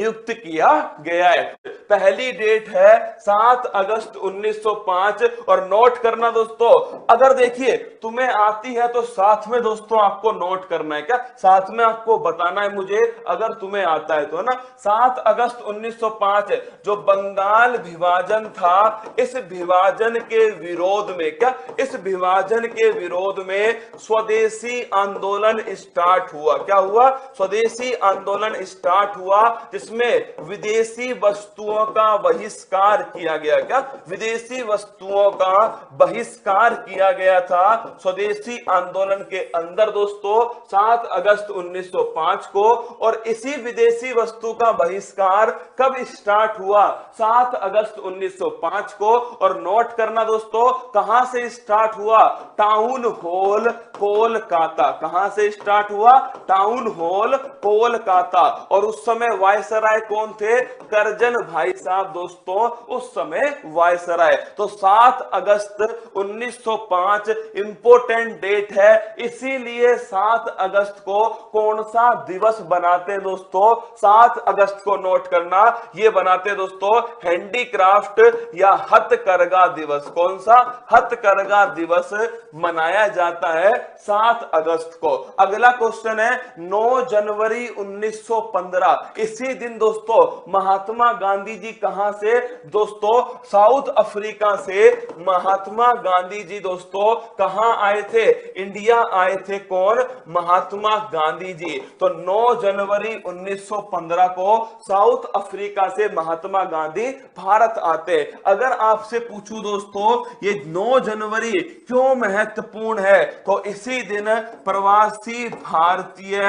नियुक्त किया गया है। पहली डेट है 7 अगस्त 1905। और नोट करना दोस्तों, अगर देखिए तुम्हें आती है तो साथ में दोस्तों आपको नोट करना है, क्या साथ में आपको बताना है मुझे अगर तुम्हें आता है तो, ना। 7 अगस्त 1905 जो बंगाल विभाजन था, इस विभाजन के विरोध में, क्या इस विभाजन के विरोध में स्वदेशी आंदोलन स्टार्ट हुआ। क्या हुआ? स्वदेशी आंदोलन स्टार्ट हुआ, जिसमें विदेशी वस्तुओं का बहिष्कार किया गया। क्या विदेशी वस्तुओं का बहिष्कार किया गया था स्वदेशी आंदोलन के अंदर दोस्तों 7 अगस्त 1905 को। और इसी विदेशी वस्तु का बहिष्कार कब स्टार्ट हुआ? 7 अगस्त 1905 को। और नोट करना दोस्तों, कहां से स्टार्ट हुआ? Town hall Kolkata. कहां से स्टार्ट हुआ? Town hall Kolkata. और उस समय वायसराय कौन थे? करजन भाई साहब दोस्तों उस समय वायसराय। तो 7 अगस्त 1905 इंपोर्टेंट डेट है, इसीलिए 7 अगस्त को कौन सा दिवस बनाते हैं दोस्तों? 7 अगस्त को नोट करना, ये बनाते दोस्तों हैंडीक्राफ्ट या हथकरघा दिवस। कौन सा? हथकरघा दिवस मनाया जाता है 7 अगस्त को। अगला क्वेश्चन है 9 जनवरी 1915। इसी दिन दोस्तों महात्मा गांधी जी कहां से? दोस्तों साउथ अफ्रीका से महात्मा गांधी जी दोस्तों कहां आए थे? इंडिया आए थे। कौन? महात्मा गांधी जी। तो 9 जनवरी 1915 को साउथ अफ्रीका से महात्मा गांधी भारत आते। अगर आपसे पूछूं दोस्तों ये 9 जनवरी क्यों महत्वपूर्ण है, तो इसी दिन प्रवासी भारतीय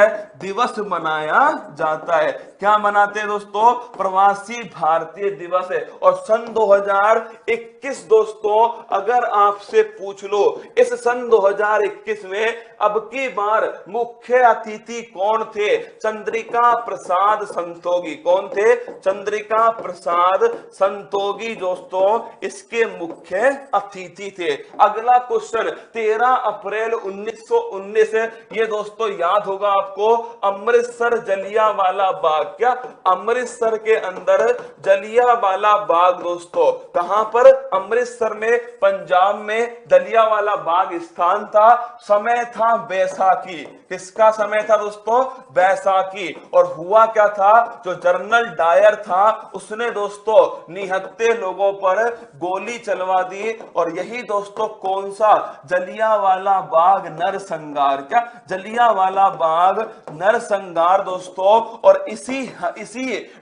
दिवस मनाया जाता है। क्या मनाते हैं दोस्तों? प्रवासी भारतीय दिवस है। और सन 2021 दोस्तों अगर आपसे पूछ लो, इस सन 2021 में अब की बार मुख्य अतिथि कौन थे? चंद्रिका प्रसाद संतोगी। कौन थे? चंद्रिका प्रसाद संतोगी दोस्तों इसके मुख्य अतिथि थे। अगला क्वेश्चन 13 अप्रैल 1919, ये दोस्तों याद होगा आपको, अमृतसर जलियांवाला बाग। क्या अमृतसर के अंदर जलियांवाला बाग दोस्तों कहां पर? अमृतसर में, पंजाब में जलियांवाला बाग स्थान था। समय था बैसाखी। किसका समय था दोस्तों? बैसाखी। और हुआ क्या था? जो जनरल डायर था उसने दोस्तों निहत्थे लोगों पर गोली चलवा दी। और यही दोस्तों कौन सा? जलियांवाला बाग नरसंहार। क्या जलियांवाला बाग नरसंहार दोस्तों। और इसी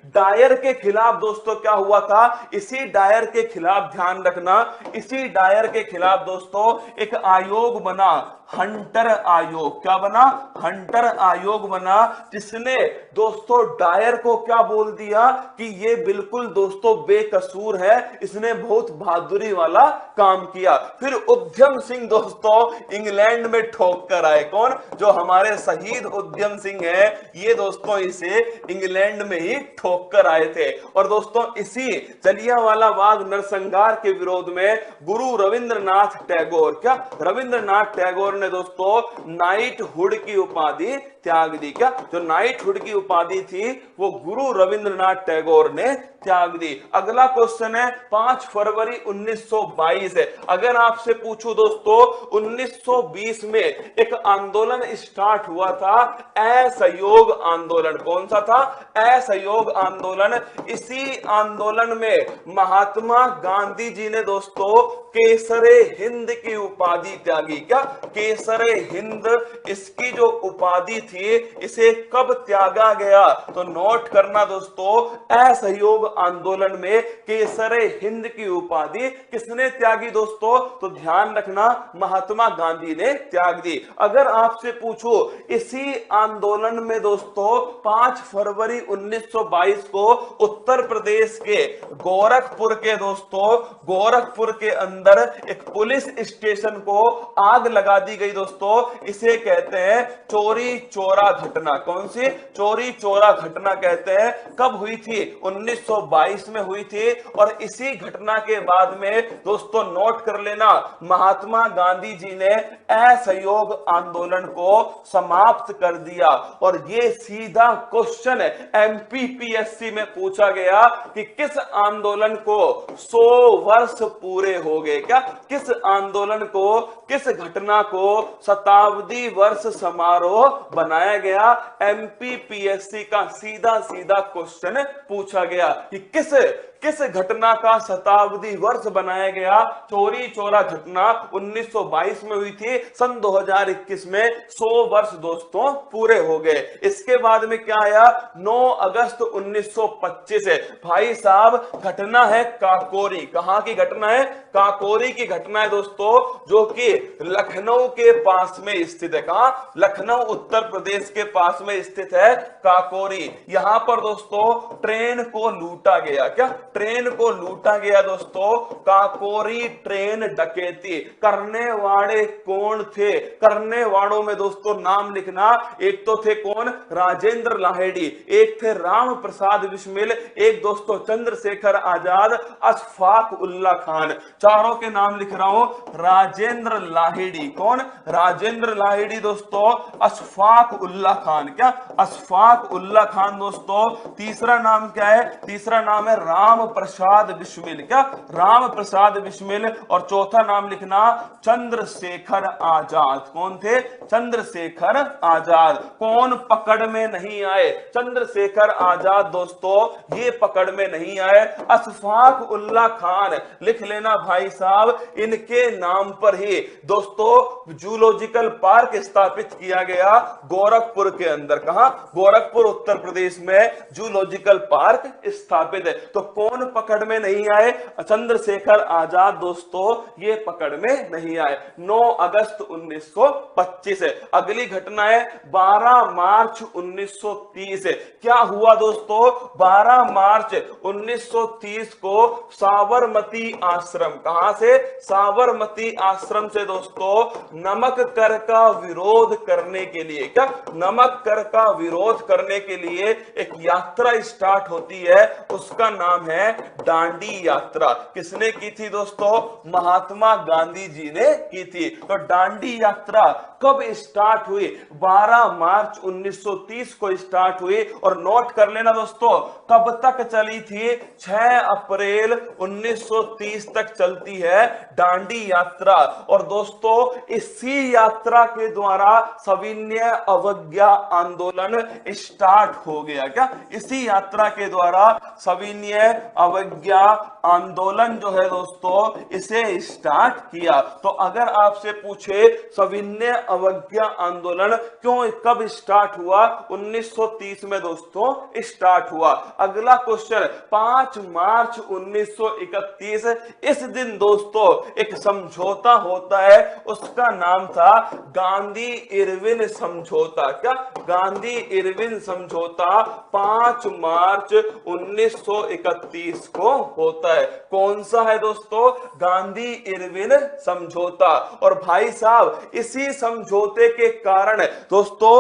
डायर के खिलाफ दोस्तों क्या हुआ था? इसी डायर के खिलाफ ध्यान रखना, इसी डायर के खिलाफ दोस्तों एक आयोग बना, हंटर आयोग। क्या बना? हंटर आयोग बना, जिसने दोस्तों डायर को क्या बोल दिया कि ये बिल्कुल दोस्तों बेकसूर है, इसने बहुत बहादुरी वाला काम किया। फिर उद्यम सिंह दोस्तों इंग्लैंड में ठोक कर आए। कौन? जो हमारे शहीद उद्यम सिंह है, ये दोस्तों इसे इंग्लैंड में ही ठोक कर आए थे। और दोस्तों इसी जलियांवाला बाग नरसंहार के विरोध में गुरु रविंद्रनाथ टैगोर, क्या रविंद्रनाथ टैगोर ने दोस्तों नाइटहुड की उपाधि त्याग दी। क्या जो नाइटहुड की उपाधि थी वो गुरु रविंद्रनाथ टैगोर ने त्याग दी। अगला क्वेश्चन है 5 फरवरी 1922 है। अगर आपसे पूछूं दोस्तों 1920 में एक आंदोलन स्टार्ट हुआ था, असहयोग आंदोलन। कौन सा था? असहयोग आंदोलन। इसी आंदोलन में महात्मा गांधी जी ने दोस्तों केसरे हिंद की उपाधि त्यागी। क्या केसरे हिंद इसकी जो उपाधि थी इसे कब त्यागा गया? तो नोट करना दोस्तों असहयोग आंदोलन में केसरे हिंद की उपाधि किसने त्यागी दोस्तों? तो ध्यान रखना महात्मा गांधी ने त्याग दी। अगर आपसे पूछो इसी आंदोलन में दोस्तों 5 फरवरी 1922 को उत्तर प्रदेश के गोरखपुर के दोस्तों गोरखपुर के अंदर एक पुलिस स्टेशन को आग लगा दी गई दोस्तों। इसे कहते हैं चोरी चोरा घटना। कौन सी? चोरी चोरा घटना कहते हैं। कब हुई थी? 1922 में हुई थी। और इसी घटना के बाद में दोस्तों नोट कर लेना, महात्मा गांधी जी ने असहयोग आंदोलन को समाप्त कर दिया। और ये सीधा क्वेश्चन एमपीपीएससी में पूछा गया कि किस आंदोलन को 100 वर्ष पूरे हो गए, क्या किस आंदोलन को, किस घटना को शताब्दी वर्ष समारोह बनाया गया। एमपीपीएससी का सीधा सीधा क्वेश्चन पूछा गया कि किस घटना का शताब्दी वर्ष बनाया गया। चोरी चोरा घटना 1922 में हुई थी, सन 2021 में 100 वर्ष दोस्तों पूरे हो गए। इसके बाद में क्या आया, 9 अगस्त 1925 है भाई साहब, घटना है काकोरी। कहां की घटना है, काकोरी की घटना है दोस्तों, जो कि लखनऊ के पास में स्थित है। कहां, लखनऊ उत्तर प्रदेश के पास में स्थित है काकोरी। यहां पर दोस्तों ट्रेन को लूटा गया, क्या ट्रेन को लूटा गया दोस्तों। काकोरी ट्रेन डकैती करने वाले कौन थे, करने वालों में दोस्तों नाम लिखना, एक तो थे कौन, राजेंद्र लाहिड़ी, एक थे राम प्रसाद बिस्मिल, एक दोस्तों चंद्रशेखर आजाद, अशफाक उल्ला खान। चारों के नाम लिख रहा हूं, राजेंद्र लाहिड़ी, कौन, राजेंद्र लाहिड़ी दोस्तों, अशफाक उल्ला खान, क्या अशफाक उल्ला खान दोस्तों। तीसरा नाम क्या है, तीसरा नाम है राम प्रसाद बिस्मिल, क्या राम प्रसाद बिस्मिल। और चौथा नाम लिखना चंद्रशेखर आजाद। कौन थे, चंद्रशेखर आजाद। कौन पकड़ में नहीं आए, चंद्रशेखर आजाद दोस्तों ये पकड़ में नहीं आए। अशफाक उल्ला खान लिख लेना भाई साहब, इनके नाम पर ही दोस्तों जूलॉजिकल पार्क स्थापित किया गया गोरखपुर के अंदर। कहां, गोरखपुर उत्तर प्रदेश में जूलॉजिकल पार्क स्थापित है। तो कौन पकड़ में नहीं आए, चंद्रशेखर आजाद दोस्तों ये पकड़ में नहीं आए। 9 अगस्त 1925 है। अगली घटना है 12 मार्च 1930 है। क्या हुआ दोस्तों, 12 मार्च 1930 को साबरमती आश्रम, कहां से, साबरमती आश्रम से दोस्तों नमक कर का विरोध करने के लिए, क्या नमक कर का विरोध करने के लिए एक यात्रा स्टार्ट होती है, उसका नाम है दांडी यात्रा। किसने की थी दोस्तों, महात्मा गांधी जी ने की थी। तो दांडी यात्रा कब स्टार्ट हुई, 12 मार्च 1930 को स्टार्ट हुई। और नोट कर लेना दोस्तों कब तक चली थी, 6 अप्रैल 1930 तक चलती है दांडी यात्रा। और दोस्तों इसी यात्रा के द्वारा सविनय अवज्ञा आंदोलन स्टार्ट हो गया, क्या इसी यात्रा के द्वारा सविनय अवज्ञा आंदोलन जो है दोस्तों इसे स्टार्ट किया। तो अगर आपसे पूछे सविनय अवज्ञा आंदोलन क्यों, कब स्टार्ट हुआ, 1930 में दोस्तों स्टार्ट हुआ। अगला क्वेश्चन 5 मार्च 1931, इस दिन दोस्तों एक समझौता होता है, उसका नाम था गांधी इरविन समझौता। क्या गांधी इरविन समझौता 5 मार्च 1931 को होता है। कौन सा है दोस्तों, गांधी इरविन समझौता। और भाई साहब इसी समझौते के कारण दोस्तों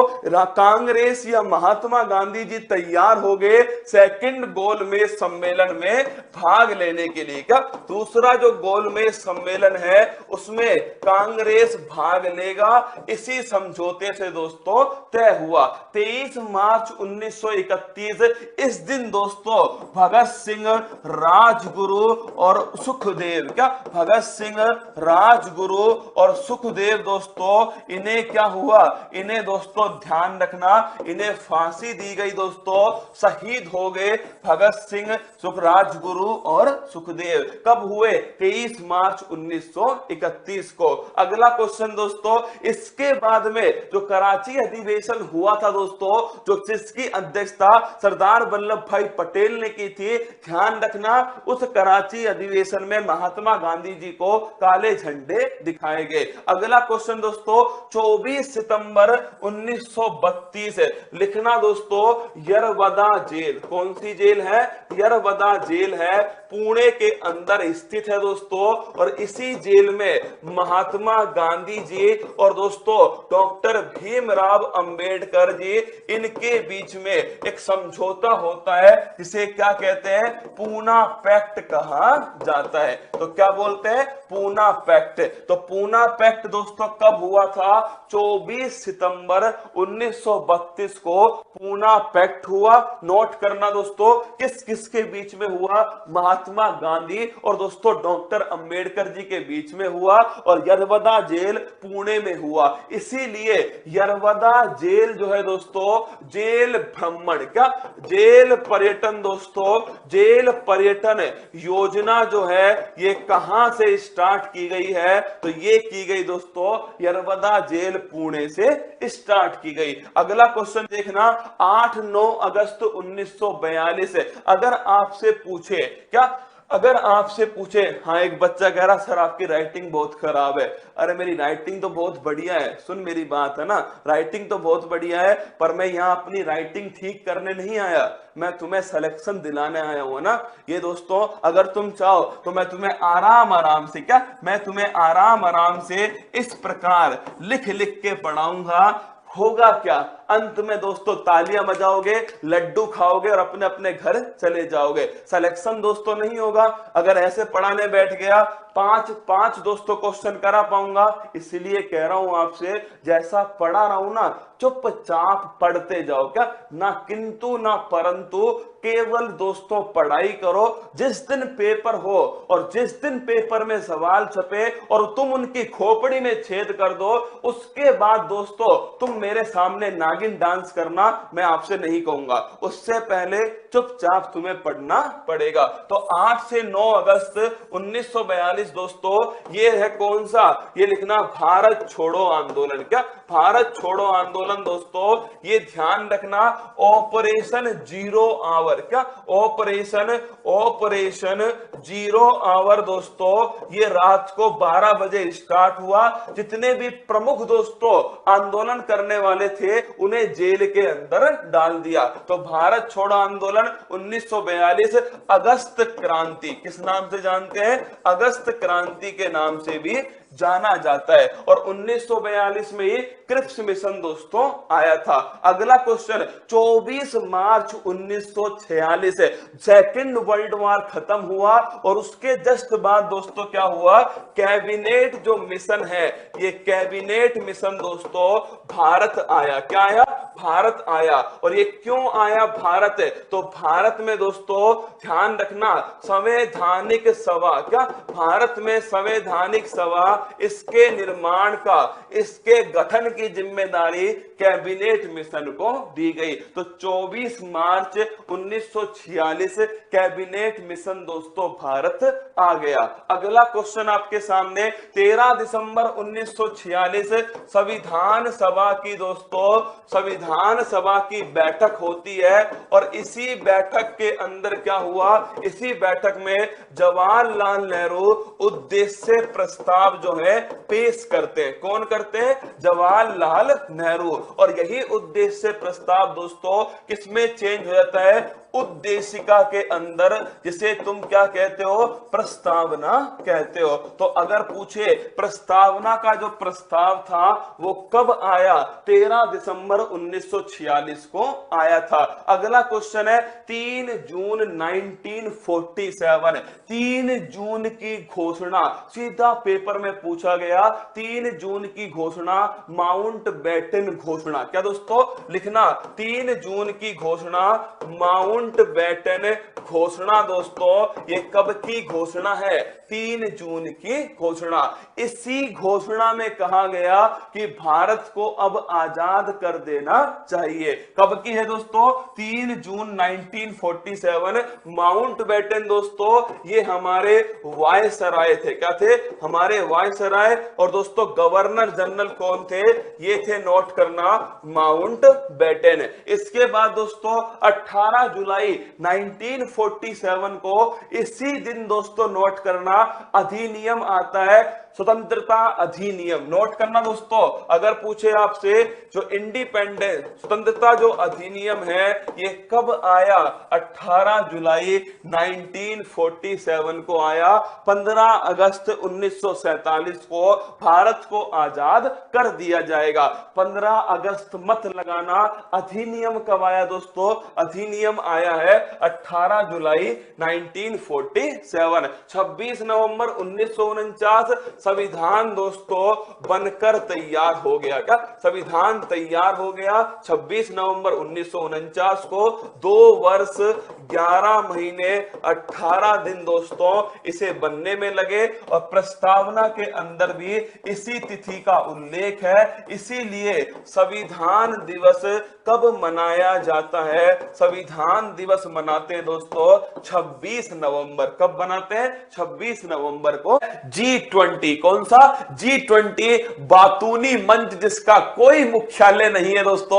कांग्रेस या महात्मा गांधी जी तैयार हो गए सेकंड गोलमेज सम्मेलन में भाग लेने के लिए। क्या दूसरा जो गोलमेज सम्मेलन है उसमें कांग्रेस भाग लेगा, इसी समझौते से दोस्तों तय हुआ। 23 मार्च 1931 इस दिन दोस्तों भगत सिंह, राजगुरु और सुखदेव, क्या भगत सिंह, राजगुरु और सुखदेव दोस्तों इन्हें क्या हुआ, इन्हें दोस्तों ध्यान रखना, इन्हें फांसी दी गई दोस्तों, शहीद हो गए भगत सिंह, राजगुरु और सुखदेव। कब हुए, 23 मार्च 1931 को। अगला क्वेश्चन दोस्तों, इसके बाद में जो कराची अधिवेशन हुआ था दोस्तों, जो जिसकी अध्यक्षता सरदार वल्लभ भाई पटेल ने की थी, ध्यान रखना उस कराची अधिवेशन में महात्मा गांधी जी को काले झंडे दिखाए गए। अगला क्वेश्चन दोस्तों 24 सितंबर 1932 लिखना दोस्तों यरवदा जेल, कौन सी जेल है, यरवदा जेल है, पुणे के अंदर स्थित है दोस्तों। और इसी जेल में महात्मा गांधी जी और दोस्तों डॉक्टर भीमराव अंबेडकर जी, इनके बीच में एक समझौता होता है जिसे क्या कहते हैं, पूना पैक्ट कहा जाता है। तो क्या बोलते हैं? पूना पैक्ट। तो पूना पैक्ट दोस्तों कब हुआ था? 24 सितंबर 1932 को पूना पैक्ट हुआ। नोट करना दोस्तों, किस किस के बीच में हुआ? महात्मा गांधी और दोस्तों डॉक्टर अंबेडकर जी के बीच में हुआ और यरवदा जेल पुणे में हुआ। इसीलिए यरवदा जेल जो है दोस्तों, जेल भ्रमण, क्या जेल पर्यटन दोस्तों, जेल पर्यटन योजना जो है ये कहां से स्टार्ट की गई है? तो ये की गई दोस्तों यरवदा जेल पुणे से स्टार्ट की गई। अगला क्वेश्चन देखना, 8-9 अगस्त 1942। अगर आपसे पूछे, क्या अगर आपसे पूछे, हाँ एक बच्चा कह रहा सर आपकी राइटिंग बहुत खराब है। अरे मेरी राइटिंग तो बहुत बढ़िया है, सुन मेरी बात है ना, राइटिंग तो बहुत बढ़िया है, पर मैं यहाँ अपनी राइटिंग ठीक करने नहीं आया, मैं तुम्हें सिलेक्शन दिलाने आया हूं ना। ये दोस्तों अगर तुम चाहो तो मैं तुम्हें आराम आराम से, क्या मैं तुम्हें आराम आराम से इस प्रकार लिख लिख के पढ़ाऊंगा। होगा क्या? अंत में दोस्तों तालियां बजाओगे, लड्डू खाओगे और अपने अपने घर चले जाओगे। सिलेक्शन दोस्तों नहीं होगा। अगर ऐसे पढ़ाने बैठ गया, पांच दोस्तों क्वेश्चन करा पाऊंगा। इसलिए कह रहा हूं आपसे, जैसा पढ़ा रहा हूं ना, चुपचाप पढ़ते जाओ, क्या ना किंतु ना परंतु, केवल दोस्तों पढ़ाई करो। जिस दिन पेपर हो और जिस दिन पेपर में सवाल छपे और तुम उनकी खोपड़ी में छेद कर दो, उसके बाद दोस्तों तुम मेरे सामने नागिन डांस करना मैं आपसे नहीं कहूंगा। उससे पहले चुपचाप तुम्हें पढ़ना पड़ेगा। तो 8 से 9 अगस्त 1942 दोस्तों, ये है कौन सा? ये लिखना भारत छोड़ो आंदोलन। क्या भारत छोड़ो आंदोलन दोस्तों, ये ध्यान रखना, ऑपरेशन जीरो आवर, क्या ऑपरेशन जीरो आवर दोस्तों, ये रात को 12 बजे स्टार्ट हुआ। जितने भी प्रमुख दोस्तों आंदोलन करने वाले थे उन्हें जेल के अंदर डाल दिया। तो भारत छोड़ो आंदोलन 1942, अगस्त क्रांति किस नाम से जानते हैं? अगस्त क्रांति के नाम से भी जाना जाता है। और 1942 में ही क्रिप्स मिशन दोस्तों आया था। अगला क्वेश्चन, 24 मार्च 1946 सेकेंड वर्ल्ड वॉर खत्म हुआ और उसके जस्ट बाद दोस्तों क्या हुआ? कैबिनेट जो मिशन है, ये कैबिनेट मिशन दोस्तों भारत आया। क्या आया? भारत आया। और ये क्यों आया भारत? तो भारत में दोस्तों ध्यान रखना, संवैधानिक सभा, क्या भारत में संवैधानिक सभा, इसके निर्माण का, इसके गठन की जिम्मेदारी कैबिनेट मिशन को दी गई। तो 24 मार्च 1946 कैबिनेट मिशन दोस्तों भारत आ गया। अगला क्वेश्चन आपके सामने, 13 दिसंबर 1946 संविधान सभा की दोस्तों, संविधान सभा की बैठक होती है और इसी बैठक के अंदर क्या हुआ? इसी बैठक में जवाहरलाल नेहरू उद्देश्य प्रस्ताव जो है पेश करते हैं। कौन करते हैं? जवाहरलाल नेहरू। और यही उद्देश्य प्रस्ताव दोस्तों किसमें चेंज हो जाता है? उद्देशिका के अंदर, जिसे तुम क्या कहते हो? प्रस्तावना कहते हो। तो अगर पूछे प्रस्तावना का जो प्रस्ताव था वो कब आया? 13 दिसंबर 1946 को आया था। अगला क्वेश्चन है 3 जून 1947, 3 जून की घोषणा, सीधा पेपर में पूछा गया। 3 जून की घोषणा माउंटबेटन घोषणा। क्या दोस्तों लिखना? 3 जून की घोषणा माउंटबेटन घोषणा दोस्तों, ये कब की घोषणा है? 3 जून की घोषणा। इसी घोषणा में कहा गया कि भारत को अब आजाद कर देना चाहिए। कब की है दोस्तों? 3 जून 1947। माउंटबेटन दोस्तों ये हमारे वायसराय थे। क्या थे? हमारे वायसराय। और दोस्तों गवर्नर जनरल कौन थे? ये थे, नोट करना, माउंटबेटन। इसके बाद दोस्तों 18 जुलाई 1947 को, इसी दिन दोस्तों नोट करना, अधिनियम आता है, स्वतंत्रता अधिनियम। नोट करना दोस्तों, अगर पूछे आपसे जो इंडिपेंडेंस, स्वतंत्रता जो अधिनियम है ये कब आया? 18 जुलाई 1947 को आया। 15 अगस्त 1947 को भारत को आजाद कर दिया जाएगा। 15 अगस्त मत लगाना। अधिनियम कब आया दोस्तों? अधिनियम आया है 18 जुलाई 1947। 26 नवंबर 1949 संविधान दोस्तों बनकर तैयार हो गया। क्या संविधान तैयार हो गया 26 नवंबर 1949 को। 2 वर्ष 11 महीने 18 दिन दोस्तों इसे बनने में लगे और प्रस्तावना के अंदर भी इसी तिथि का उल्लेख है। इसीलिए संविधान दिवस कब मनाया जाता है? संविधान दिवस मनाते हैं दोस्तों 26 नवंबर। कब मनाते हैं? 26 नवंबर को। G20 कौन सा? G20 बातूनी मंच जिसका कोई मुख्यालय नहीं है दोस्तों।